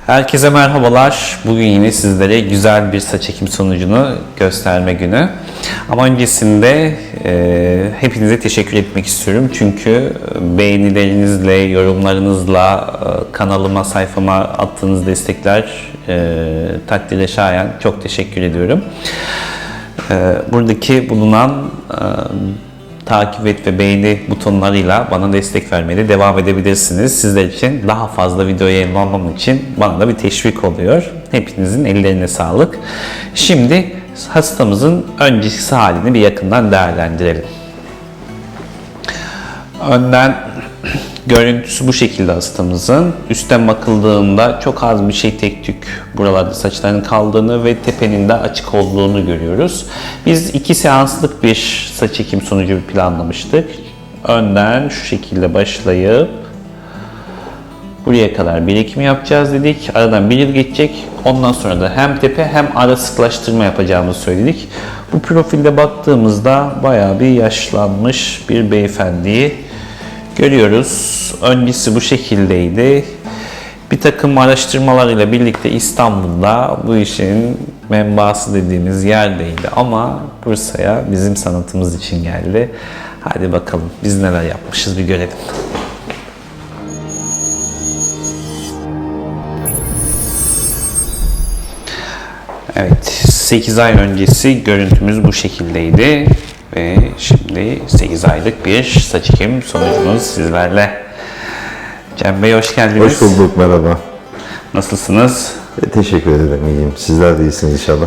Herkese merhabalar. Bugün yine sizlere güzel bir saç ekim sonucunu gösterme günü. Ama öncesinde hepinize teşekkür etmek istiyorum. Çünkü beğenilerinizle, yorumlarınızla, kanalıma, sayfama attığınız destekler takdire şayan. Çok teşekkür ediyorum. Buradaki bulunan takip et ve beğeni butonlarıyla bana destek vermeye de devam edebilirsiniz. Sizler için daha fazla video yayınlamam için bana da bir teşvik oluyor. Hepinizin ellerine sağlık. Şimdi hastamızın öncesi halini bir yakından değerlendirelim. Önden görüntüsü bu şekilde hastamızın. Üstten bakıldığında çok az bir şey tek tük buralarda saçların kaldığını ve tepenin de açık olduğunu görüyoruz. Biz 2 seanslık bir saç ekim sonucu planlamıştık. Önden şu şekilde başlayıp buraya kadar bir ekim yapacağız dedik. Aradan 1 yıl geçecek. Ondan sonra da hem tepe hem ara sıklaştırma yapacağımızı söyledik. Bu profilde baktığımızda bayağı bir yaşlanmış bir beyefendiyi görüyoruz. Öncesi bu şekildeydi. Bir takım araştırmalarıyla birlikte İstanbul'da bu işin menbaası dediğimiz yerdeydi ama Bursa'ya bizim sanatımız için geldi. Hadi bakalım biz neler yapmışız bir görelim. Evet, 8 ay öncesi görüntümüz bu şekildeydi. Ve şimdi 8 aylık bir saç ekim sonucumuz sizlerle. Cem Bey hoş geldiniz. Hoş bulduk, merhaba. Nasılsınız? Teşekkür ederim, iyiyim. Sizler de iyisiniz inşallah.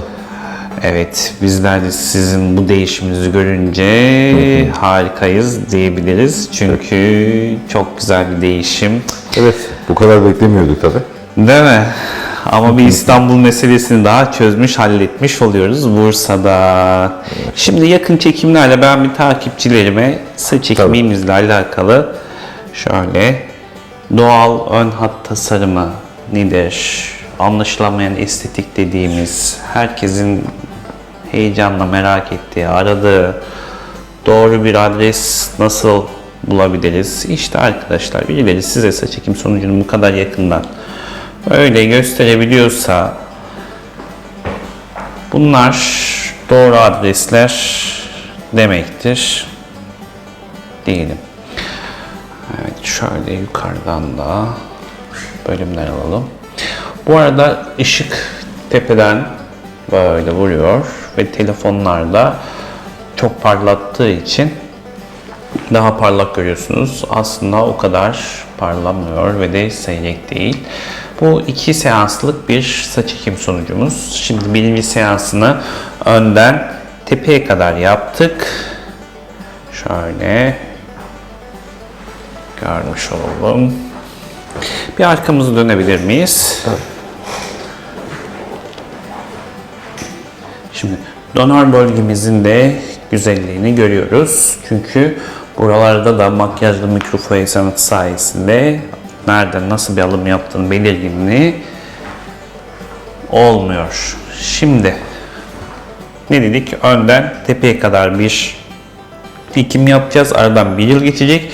Evet, bizler de sizin bu değişiminizi görünce harikayız diyebiliriz. Çünkü çok güzel bir değişim. Evet, bu kadar beklemiyorduk tabii. Değil mi? Ama bir İstanbul meselesini daha çözmüş, halletmiş oluyoruz Bursa'da. Şimdi yakın çekimlerle ben bir takipçilerime saç ekimimizle alakalı şöyle doğal ön hat tasarımı nedir? Anlaşılamayan estetik dediğimiz, herkesin heyecanla merak ettiği, aradığı doğru bir adres nasıl bulabiliriz? İşte arkadaşlar birileri size saç ekim sonucunu bu kadar yakından öyle gösterebiliyorsa bunlar doğru adresler demektir diyelim. Evet, şöyle yukarıdan da bölümler alalım. Bu arada ışık tepeden böyle vuruyor ve telefonlarda çok parlattığı için daha parlak görüyorsunuz. Aslında o kadar parlamıyor ve de seyrek değil. Bu 2 seanslık bir saç ekim sonucumuz. Şimdi birinci seansını önden tepeye kadar yaptık. Şöyle görmüş olalım. Bir arkamızı dönebilir miyiz? Şimdi donör bölgemizin de güzelliğini görüyoruz. Çünkü buralarda da makyajlı mikrofoy sanatı sayesinde nereden nasıl bir alım yaptığını belirginliği olmuyor. Şimdi ne dedik? Önden tepeye kadar bir ekim yapacağız. Aradan 1 yıl geçecek.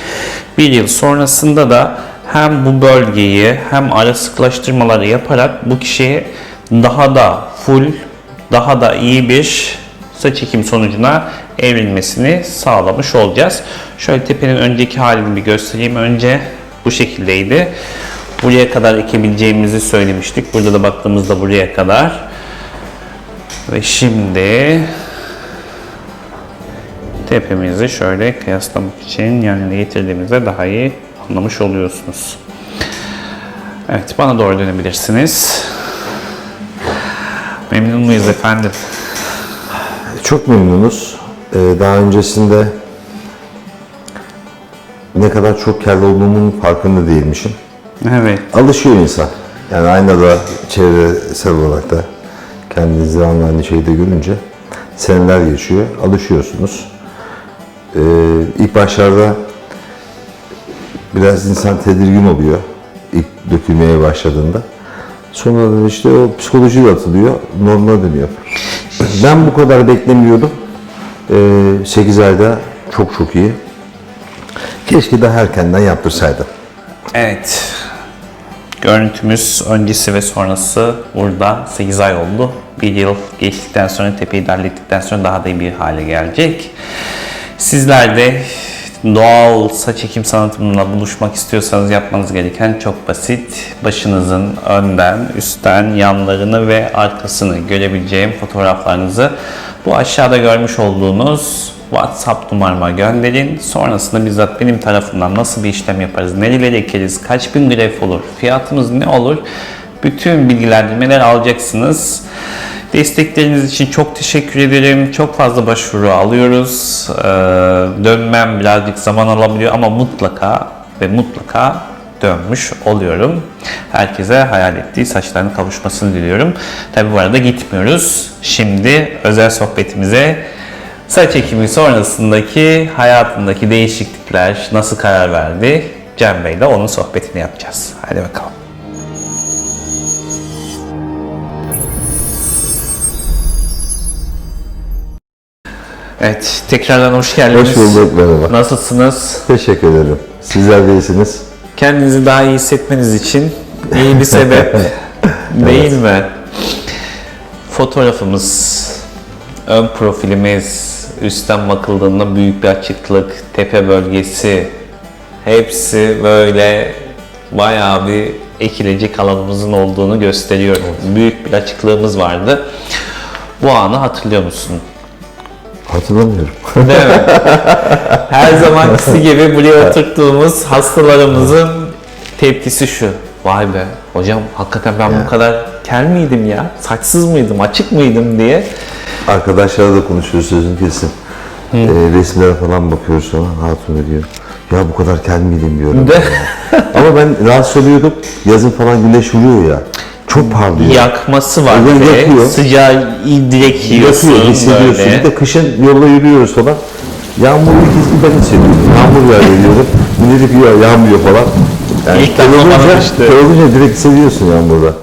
1 yıl sonrasında da hem bu bölgeyi hem ara sıklaştırmaları yaparak bu kişiye daha da full, daha da iyi bir saç ekim sonucuna evrilmesini sağlamış olacağız. Şöyle tepenin önceki halini bir göstereyim. Önce bu şekildeydi. Buraya kadar ekebileceğimizi söylemiştik. Burada da baktığımızda buraya kadar. Ve şimdi tepemizi şöyle kıyaslamak için yani getirdiğimizde daha iyi anlamış oluyorsunuz. Evet, bana doğru dönebilirsiniz. Memnun muyuz efendim? Çok memnunuz. Daha öncesinde ne kadar çok kel olduğumun farkında değilmişim. Evet. Alışıyor insan. Yani aynada, çevresel olarak da kendinizi aynı şeyde görünce seneler geçiyor. Alışıyorsunuz. İlk başlarda biraz insan tedirgin oluyor ilk dökülmeye başladığında. Sonra işte o psikoloji de atılıyor, normale dönüyor. Ben bu kadar beklemiyordum. 8 ayda çok iyi. Keşke daha erkenden yaptırsaydım. Evet. Görüntümüz öncesi ve sonrası burada 8 ay oldu. Bir yıl geçtikten sonra, tepeyi de hallettikten sonra daha da iyi bir hale gelecek. Sizler de doğal saç ekim sanatımla buluşmak istiyorsanız yapmanız gereken çok basit. Başınızın önden, üstten, yanlarını ve arkasını görebileceğim fotoğraflarınızı bu aşağıda görmüş olduğunuz WhatsApp numarama gönderin. Sonrasında bizzat benim tarafından nasıl bir işlem yaparız, nereleri ekeriz, kaç bin gref olur, fiyatımız ne olur, bütün bilgilendirmeler alacaksınız. Destekleriniz için çok teşekkür ederim. Çok fazla başvuru alıyoruz. Dönmem birazcık zaman alabiliyor ama mutlaka ve mutlaka dönmüş oluyorum. Herkese hayal ettiği saçlarının kavuşmasını diliyorum. Tabi bu arada gitmiyoruz. Şimdi özel sohbetimize saç ekimi sonrasındaki hayatındaki değişiklikler, nasıl karar verdi, Cem Bey ile onun sohbetini yapacağız. Hadi bakalım. Evet, tekrardan hoş geldiniz. Hoş bulduk, merhaba. Nasılsınız? Teşekkür ederim. Sizler de iyisiniz. Kendinizi daha iyi hissetmeniz için iyi bir sebep değil mi? Fotoğrafımız, ön profilimiz, üstten bakıldığında büyük bir açıklık, tepe bölgesi, hepsi böyle bayağı bir ekilecek alanımızın olduğunu gösteriyor. Evet. Büyük bir açıklığımız vardı. Bu anı hatırlıyor musun? Hatırlamıyorum. Değil mi? Her zamankisi gibi buraya oturttuğumuz hastalarımızın tepkisi şu. Vay be hocam, hakikaten ben bu kadar kel miydim ya? Saçsız mıydım, açık mıydım diye. Arkadaşlarla da konuşuyoruz, sözün kesin. Resimlere falan bakıyoruz sonra, hatun diyor. Ya bu kadar kel miydim diyorum. Ama ben rahatsız oluyordum. Yazın falan güneş vuruyor ya. Çok parlıyor. Yakması var ve sıcağı direkt yiyorsun. Yakıyor, hissediyorsun. Bir de kışın yolda yürüyoruz falan. Yağmurlu kesin ben hissediyorum. Yağmur yağıyor diyorum. Millet ya yağmıyor falan. Yani İlk defa bana işte. Olunca direkt hissediyorsun yağmurda.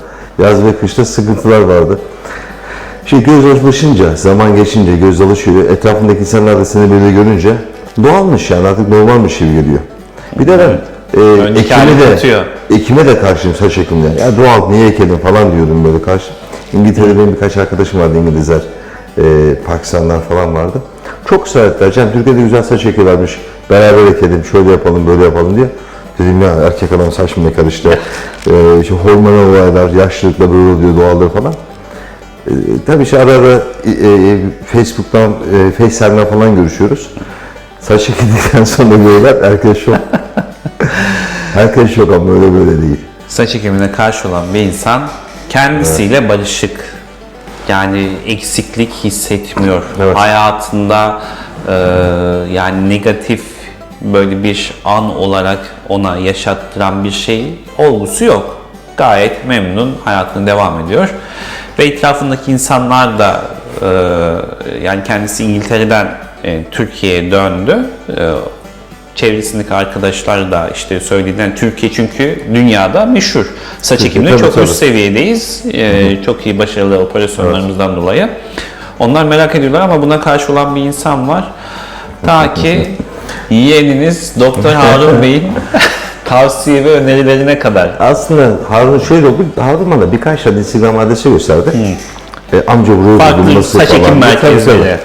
Yaz ve kışta sıkıntılar vardı. Göz alışınca, zaman geçince göz alışıyor. Etrafındaki insanlar da seni böyle görünce doğalmış yani, artık normalmiş gibi geliyor. Bir de ben ekime de karşıyım, saç ekimine. Ya doğal, niye ekelim falan diyordum böyle karşı. İngiltere'de benim birkaç arkadaşım vardı, İngilizler, Pakistanlar falan vardı. Çok ısrar ettiler. Can, Türkiye'de güzel saç ekiyorlarmış. Beraber ekelim, şöyle yapalım, böyle yapalım diye. Dedim ya, erkek adam saç mı ne karıştı? Hormonal olaylar, yaşlılıkla böyle oluyor, doğaldır falan. Tabii ara ara Facebook'tan, FaceTime'dan falan görüşüyoruz. Saç ekildikten sonra görüyorlar, herkes şok. Herkes şok ama öyle böyle değil. Saç ekimine karşı olan bir insan kendisiyle barışık. Yani eksiklik hissetmiyor. Evet. Hayatında yani negatif böyle bir an olarak ona yaşattıran bir şey, olgusu yok. Gayet memnun, hayatına devam ediyor. Ve etrafındaki insanlar da yani kendisi İngiltere'den Türkiye'ye döndü. Çevresindeki arkadaşlar da işte söylediğinden, Türkiye çünkü dünyada meşhur. Saç ekiminde çok üst seviyedeyiz. Çok iyi, başarılı operasyonlarımızdan dolayı. Onlar merak ediyorlar ama buna karşı olan bir insan var. Ta ki yeğeniniz Doktor Harun Bey'in tavsiye ve önerilerine kadar. Aslında Harun şöyle oldu, Harun bana birkaç tane Instagram adresi gösterdi. Amca buraya farklı saç ekim merkezleri.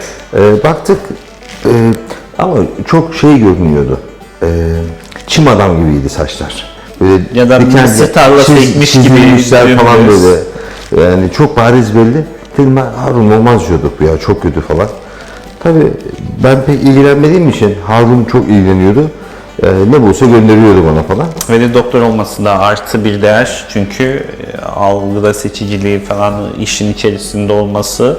Baktık ama çok görünüyordu. Çim adam gibiydi saçlar. Böyle ya da mısır tarlası ekmiş gibi falan böyle. Yani çok bariz belli. Dedim Harun olmaz diyorduk ya, çok kötü falan. Tabii ben pek ilgilenmediğim için Harun çok ilgileniyordu. Ne bulsa gönderiyordu bana falan. Ve de doktor olması da artı bir değer. Çünkü algıda seçiciliği falan, işin içerisinde olması,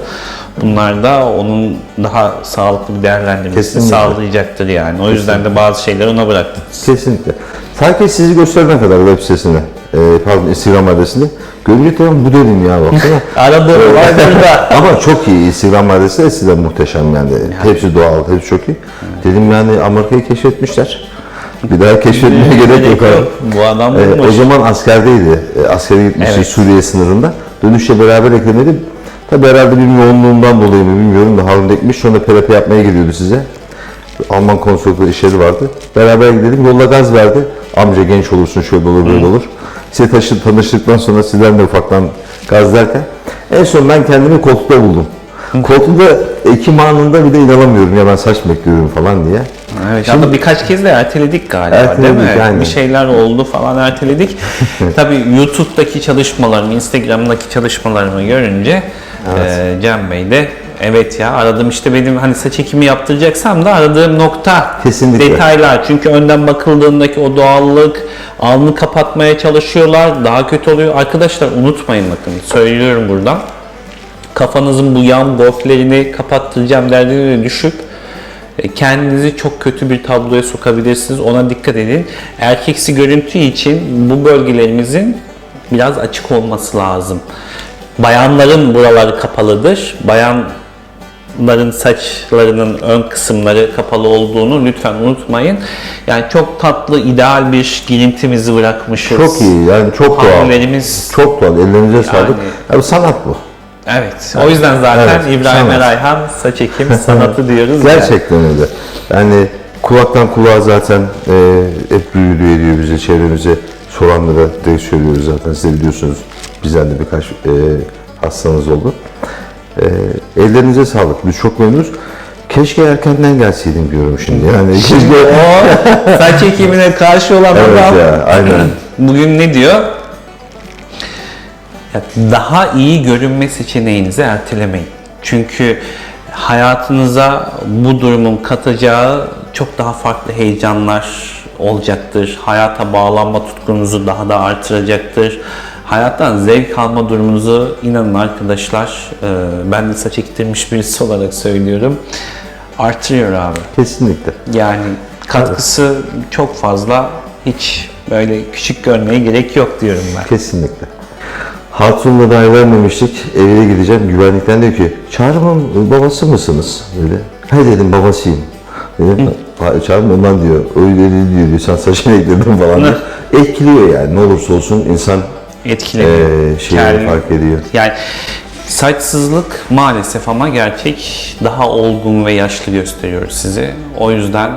bunlar da onun daha sağlıklı bir değerlendirmesini sağlayacaktır yani. O yüzden de bazı şeyleri ona bıraktınız. Kesinlikle. Sanki sizi gösterene kadar web sitesine, Instagram adresinde görünce tamam bu dedim ya baksana. Aradığım var burada. Ama çok iyi, Instagram adresi de size muhteşem yani. Hepsi doğal, hepsi çok iyi. Dedim yani Amerika'yı keşfetmişler. Bir daha keşfetmeye gerek yok. Bu adam o zaman askerdeydi. Askere gitmişti, evet. Suriye sınırında. Dönüşle beraber eklemedi. Tabi herhalde bir yoğunluğundan dolayı mı bilmiyorum da Harun ekmiş. Sonra PRP yapmaya geliyordu size. Alman konsoloslukları işleri vardı. Beraber gidelim. Yolda gaz verdi. Amca genç olursun, şöyle olur, böyle olur. Size tanıştıktan sonra sizden de ufaktan gazlarken en son ben kendimi koltukta buldum. Koltukta Ekim anında bir de inanamıyorum ya ben saç bekliyorum falan diye. Evet, şimdi birkaç kez de erteledik galiba değil mi? Aynen. Bir şeyler oldu falan erteledik. Tabii YouTube'daki çalışmalarımı, Instagram'daki çalışmalarımı görünce Cem Bey de evet ya aradım işte benim hani saç ekimi yaptıracaksam da aradığım nokta Kesinlikle. detaylar. Çünkü önden bakıldığındaki o doğallık, alnı kapatmaya çalışıyorlar. Daha kötü oluyor. Arkadaşlar unutmayın bakın söylüyorum buradan. Kafanızın bu yan goflerini kapattıracağım derdine düşüp kendinizi çok kötü bir tabloya sokabilirsiniz. Ona dikkat edin. Erkeksi görüntü için bu bölgelerimizin biraz açık olması lazım. Bayanların buraları kapalıdır. Bayanların saçlarının ön kısımları kapalı olduğunu lütfen unutmayın. Yani çok tatlı, ideal bir girintimizi bırakmışız. Çok iyi yani çok doğal. Hamlelerimiz Çok doğal. Ellerinize sağlık. Ya bu sanat bu. evet. O yüzden zaten Evet, İbrahim sanat. Erayhan saç ekim sanatı diyoruz. Gerçekten öyle. Yani kulaktan kulağa zaten hep duyuluyor ediyor bize, çevremize soranlara da söylüyoruz zaten. Siz de biliyorsunuz bizden de birkaç hastanız oldu. Ellerinize sağlık. Biz çok memnunuz. Keşke erkenden gelseydim diyorum şimdi. Yani keşke... O saç ekimine karşı olan Evet adam ya, aynen. bugün ne diyor? Ya, daha iyi görünme seçeneğinizi ertelemeyin. Çünkü hayatınıza bu durumun katacağı çok daha farklı heyecanlar olacaktır. Hayata bağlanma tutkunuzu daha da artıracaktır. Hayattan zevk alma durumunuzu inanın arkadaşlar, ben de saç ektirmiş birisi olarak söylüyorum, artırıyor abi. Kesinlikle. Yani katkısı çok fazla, hiç böyle küçük görmeye gerek yok diyorum ben. Kesinlikle. Hatun'la dahi vermemiştik. Evine gideceğim. Güvenlikten diyor ki, Çağrı'nın babası mısınız? Dedi. Hayır dedim babasıyım. Dedim, Çağrı'm ondan diyor. Öyle diyor. Sen saçını ekledin falan diyor. Etkiliyor yani. Ne olursa olsun insan şeyleri fark ediyor. Yani saçsızlık maalesef ama gerçek daha olgun ve yaşlı gösteriyor sizi. O yüzden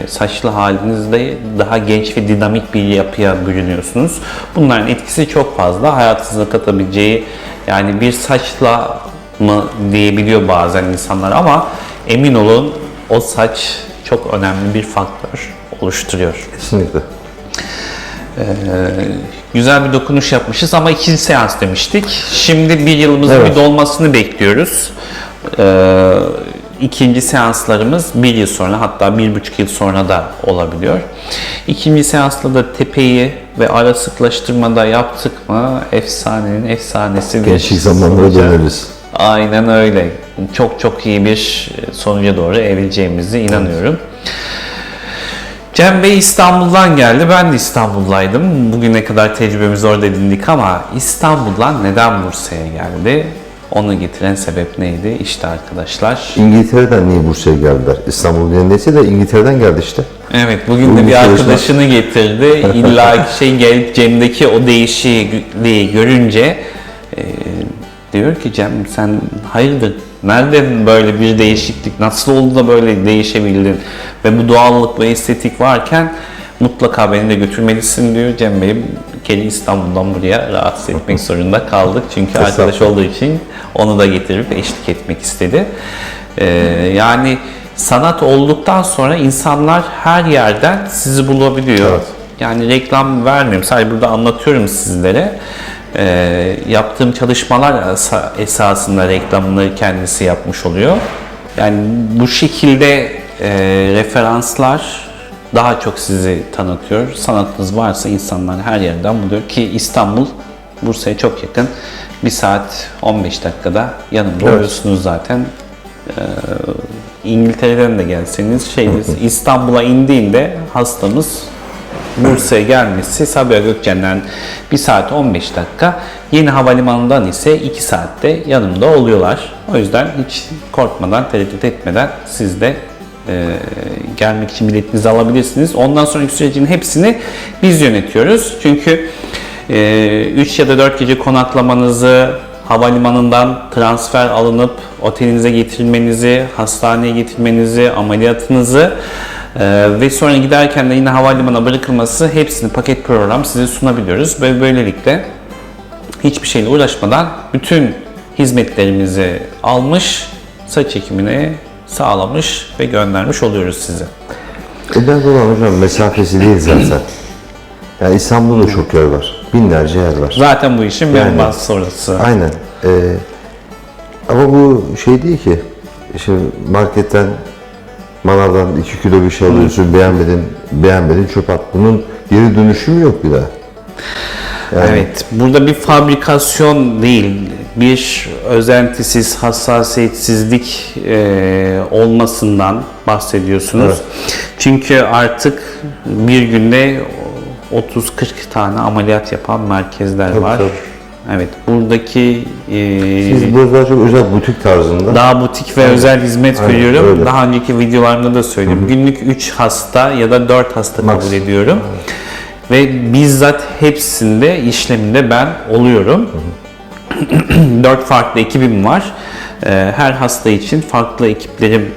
saçlı halinizde daha genç ve dinamik bir yapıya bürünüyorsunuz. Bunların etkisi çok fazla. Hayatınıza katabileceği yani bir saçla mı diyebiliyor bazen insanlar ama emin olun o saç çok önemli bir faktör oluşturuyor. Kesinlikle. Güzel bir dokunuş yapmışız ama ikinci seans demiştik. Şimdi bir yılımızın bir dolmasını bekliyoruz. İkinci seanslarımız bir yıl sonra hatta 1,5 yıl sonra da olabiliyor. İkinci seansla da tepeyi ve ara sıklaştırmada yaptık mı efsanenin efsanesi. Gençlik zamanlara döneriz. Aynen öyle. Çok çok iyi bir sonuca doğru evrileceğimize inanıyorum. Cem Bey İstanbul'dan geldi. Ben de İstanbul'daydım. Bugüne kadar tecrübemizi orada edindik ama İstanbul'dan neden Bursa'ya geldi? Onu getiren sebep neydi? İşte arkadaşlar. İngiltere'den niye Bursa'ya geldiler? İstanbul'un yerindeyse de İngiltere'den geldi işte. Evet, bugün de bir arkadaşını getirdi. İlla gelip Cem'deki o değişikliği görünce diyor ki Cem sen hayırdır? Nereden böyle bir değişiklik, nasıl oldu da böyle değişebildin ve bu doğallık ve estetik varken mutlaka beni de götürmelisin diyor. Cem Bey geri İstanbul'dan buraya rahatsız etmek zorunda kaldık. Çünkü arkadaş olduğu için onu da getirip eşlik etmek istedi. Yani sanat olduktan sonra insanlar her yerden sizi bulabiliyor. Evet. Yani reklam vermiyorum, sadece burada anlatıyorum sizlere. Yaptığım çalışmalar esasında reklamını kendisi yapmış oluyor. Yani bu şekilde referanslar daha çok sizi tanıtıyor. Sanatınız varsa insanlar her yerden buluyor ki İstanbul Bursa'ya çok yakın. 1 saat 15 dakikada yanımda oluyorsunuz zaten. İngiltere'den de gelseniz İstanbul'a indiğinde hastamız Bursa'ya gelmesi Sabiha Gökçen'den 1 saat 15 dakika. Yeni havalimanından ise 2 saatte yanımda oluyorlar. O yüzden hiç korkmadan, tereddüt etmeden siz de gelmek için biletinizi alabilirsiniz. Ondan sonraki sürecin hepsini biz yönetiyoruz. Çünkü 3 ya da 4 gece konaklamanızı, havalimanından transfer alınıp otelinize getirilmenizi, hastaneye getirmenizi, ameliyatınızı Ve sonra giderken de yine havalimanına bırakılması, hepsini paket program size sunabiliyoruz. Ve böylelikle hiçbir şeyle uğraşmadan bütün hizmetlerimizi almış, saç ekimini sağlamış ve göndermiş oluyoruz size. Önemli olan hocam mesafesi değil zaten. Yani İstanbul'da çok yer var. Binlerce yer var. Zaten bu işin Yani, bir sonrası. Aynen. Ama bu şey değil ki. İşte marketten, manavdan 2 kilo bir şey alıyorsun, beğenmedin çöp at. Bunun geri dönüşümü yok bir daha. Yani, Evet, burada bir fabrikasyon değil, bir özentisiz, hassasiyetsizlik olmasından bahsediyorsunuz. Evet. Çünkü artık bir günde 30-40 tane ameliyat yapan merkezler Tabii, var. tabii. Evet, buradaki siz burada daha çok özel butik tarzında. daha butik ve özel hizmet Aynen, veriyorum. öyle. Daha önceki videolarımda da söyledim. Günlük 3 hasta ya da 4 hasta Max. kabul ediyorum. Ve bizzat hepsinde işleminde ben oluyorum. 4 farklı ekibim var. Her hasta için farklı ekiplerim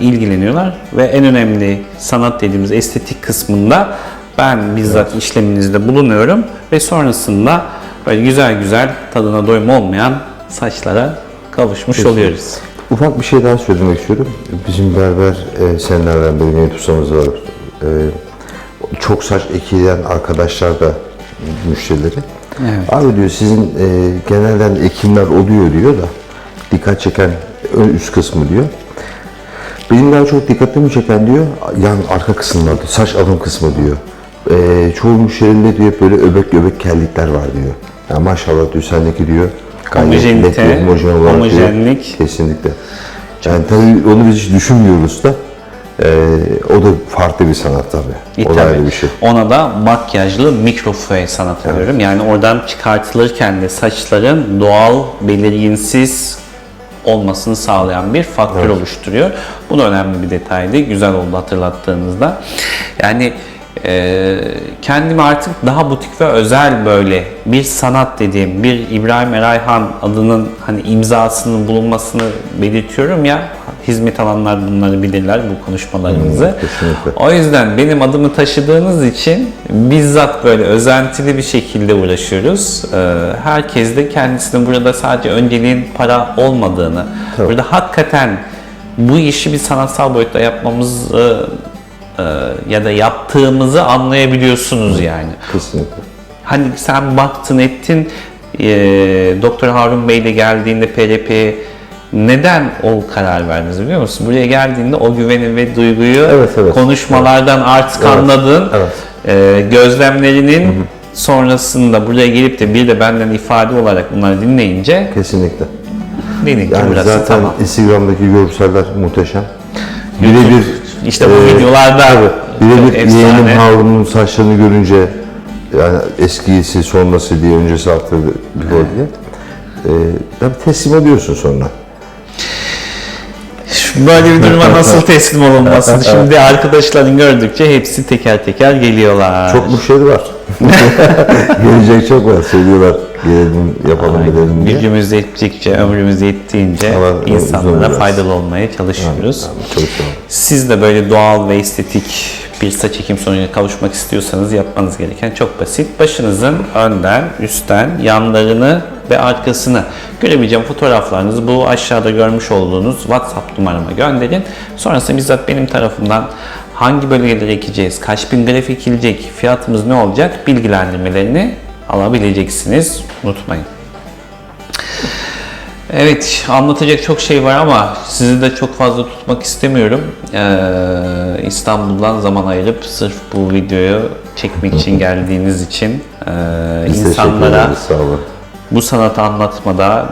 ilgileniyorlar. Ve en önemli sanat dediğimiz estetik kısmında ben bizzat işleminizde bulunuyorum. Ve sonrasında böyle güzel güzel tadına doyum olmayan saçlara kavuşmuş oluyoruz. Ufak bir şey daha söylemek istiyorum. Bizim berber senelerden beri Mehmet ustamız var. Çok saç ekilen arkadaşlar da müşterileri. Evet. Abi diyor sizin genelden ekimler oluyor diyor da dikkat çeken üst kısmı diyor. Benim daha çok dikkatimi çeken diyor yan arka kısımlarda saç alım kısmı diyor. Çoğu müşterinde diyor böyle öbek kellikler var diyor. Yani maşallah diyor sendeki diyor gayet net diyor, homojen olarak homojenlik. diyor. Kesinlikle. Yani tabii onu biz hiç düşünmüyoruz da o da farklı bir sanat tabii. O da ayrı bir şey. Ona da makyajlı mikroföy sanatı diyorum. Yani oradan çıkartılırken de saçların doğal, belirginsiz olmasını sağlayan bir faktör oluşturuyor. Bu da önemli bir detaydı. Güzel oldu hatırlattığınızda. Yani kendimi artık daha butik ve özel böyle bir sanat dediğim, bir İbrahim Erayhan adının hani imzasının bulunmasını belirtiyorum ya, hizmet alanlar bunları bilirler bu konuşmalarımızı. O yüzden benim adımı taşıdığınız için bizzat böyle özentili bir şekilde uğraşıyoruz. Herkes de kendisinin burada sadece önceliğin para olmadığını, burada hakikaten bu işi bir sanatsal boyutta yapmamız ya da yaptığımızı anlayabiliyorsunuz yani. Kesinlikle. Hani sen baktın ettin, Doktor Harun Bey de geldiğinde PRP neden o karar verdiniz biliyor musun? Buraya geldiğinde o güveni ve duyguyu konuşmalardan artık anladın. Gözlemlerinin sonrasında buraya gelip de bir de benden ifade olarak bunları dinleyince Kesinlikle. dedin ki Yani burası zaten tamam. Instagram'daki görseller muhteşem. Birebir İşte bu videolarda birebir yeğenim efsane. Harun'un saçlarını görünce yani eskisi sonrası diye öncesi artı before diye tabii teslim ediyorsun sonra. Böyle bir duruma nasıl teslim olunmasın? Şimdi arkadaşların gördükçe hepsi teker teker geliyorlar. Çok müşteri var. Gelecek çok var. Söylüyorlar gelelim yapalım edelim diye. Gücümüz yettikçe, ömrümüz yettiğince Ama insanlara uzun biraz. faydalı olmaya çalışıyoruz. Çok sağ olun. Siz de böyle doğal ve estetik bir saç ekim sonucuna kavuşmak istiyorsanız yapmanız gereken çok basit. Başınızın önden, üstten, yanlarını ve arkasını görebileceğim fotoğraflarınızı bu aşağıda görmüş olduğunuz WhatsApp numarama gönderin. Sonrasında bizzat benim tarafımdan hangi bölgelere ekeceğiz, kaç bin grafik ekilecek, fiyatımız ne olacak bilgilendirmelerini alabileceksiniz. Unutmayın. Evet, anlatacak çok şey var ama sizi de çok fazla tutmak istemiyorum. İstanbul'dan zaman ayırıp sırf bu videoyu çekmek için geldiğiniz için insanlara bu sanatı anlatmada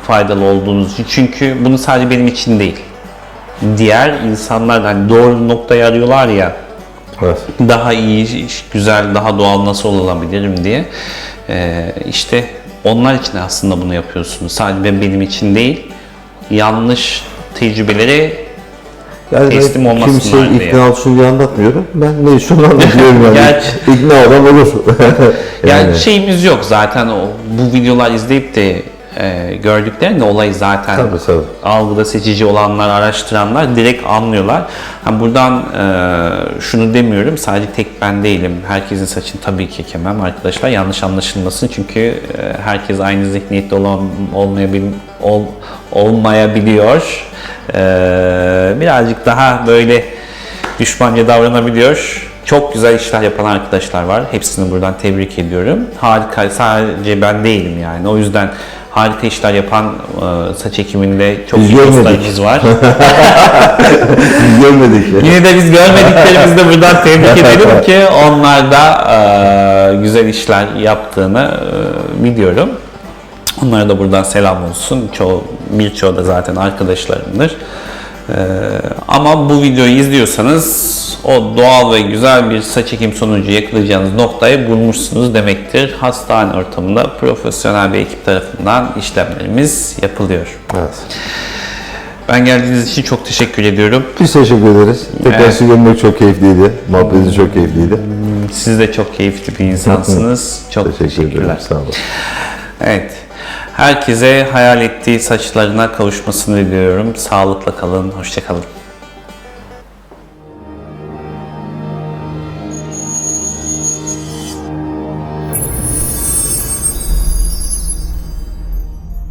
faydalı olduğunuz için. Çünkü bunu sadece benim için değil. Diğer insanlar hani doğru noktayı arıyorlar ya. Evet. Daha iyi, güzel, daha doğal nasıl olabilirim diye. İşte onlar için aslında bunu yapıyorsunuz. Sadece benim için değil. Yanlış tecrübeleri teslim olmasınlar kimseyi diye. ikna olsun diye anlatmıyorum. Ben ne istiyorum anlatıyorum yani. Gerçi- İkna olan olur. Yani şeyimiz yok zaten bu videolar izleyip de gördüklerinde olayı zaten Tabii. algıda seçici olanlar, araştıranlar direkt anlıyorlar. Buradan şunu demiyorum, sadece tek ben değilim. Herkesin saçını tabii ki ekemem arkadaşlar. Yanlış anlaşılmasın çünkü herkes aynı zihniyette olmayabiliyor. Birazcık daha böyle düşmanca davranabiliyor. Çok güzel işler yapan arkadaşlar var. Hepsini buradan tebrik ediyorum. Harika, sadece ben değilim yani. O yüzden harika işler yapan saç ekiminde çok iyi dostlarımız var. Biz görmedik. Yine de biz görmediklerimizi de buradan tebrik edelim ki onlar da güzel işler yaptığını biliyorum. Onlara da buradan selam olsun. Birçoğu da zaten arkadaşlarımdır. Ama bu videoyu izliyorsanız o doğal ve güzel bir saç ekim sonucu yakalayacağınız noktayı bulmuşsunuz demektir. Hastane ortamında profesyonel bir ekip tarafından işlemlerimiz yapılıyor. Evet. Ben geldiğiniz için çok teşekkür ediyorum. Biz teşekkür ederiz. Tekrar sizi görmek çok keyifliydi. Muhabbetiniz çok keyifliydi. Siz de çok keyifli bir insansınız. Çok Teşekkür teşekkürler. ederim. Sağ olun. Evet. Herkese hayal ettiği saçlarına kavuşmasını diliyorum. Sağlıkla kalın, hoşça kalın.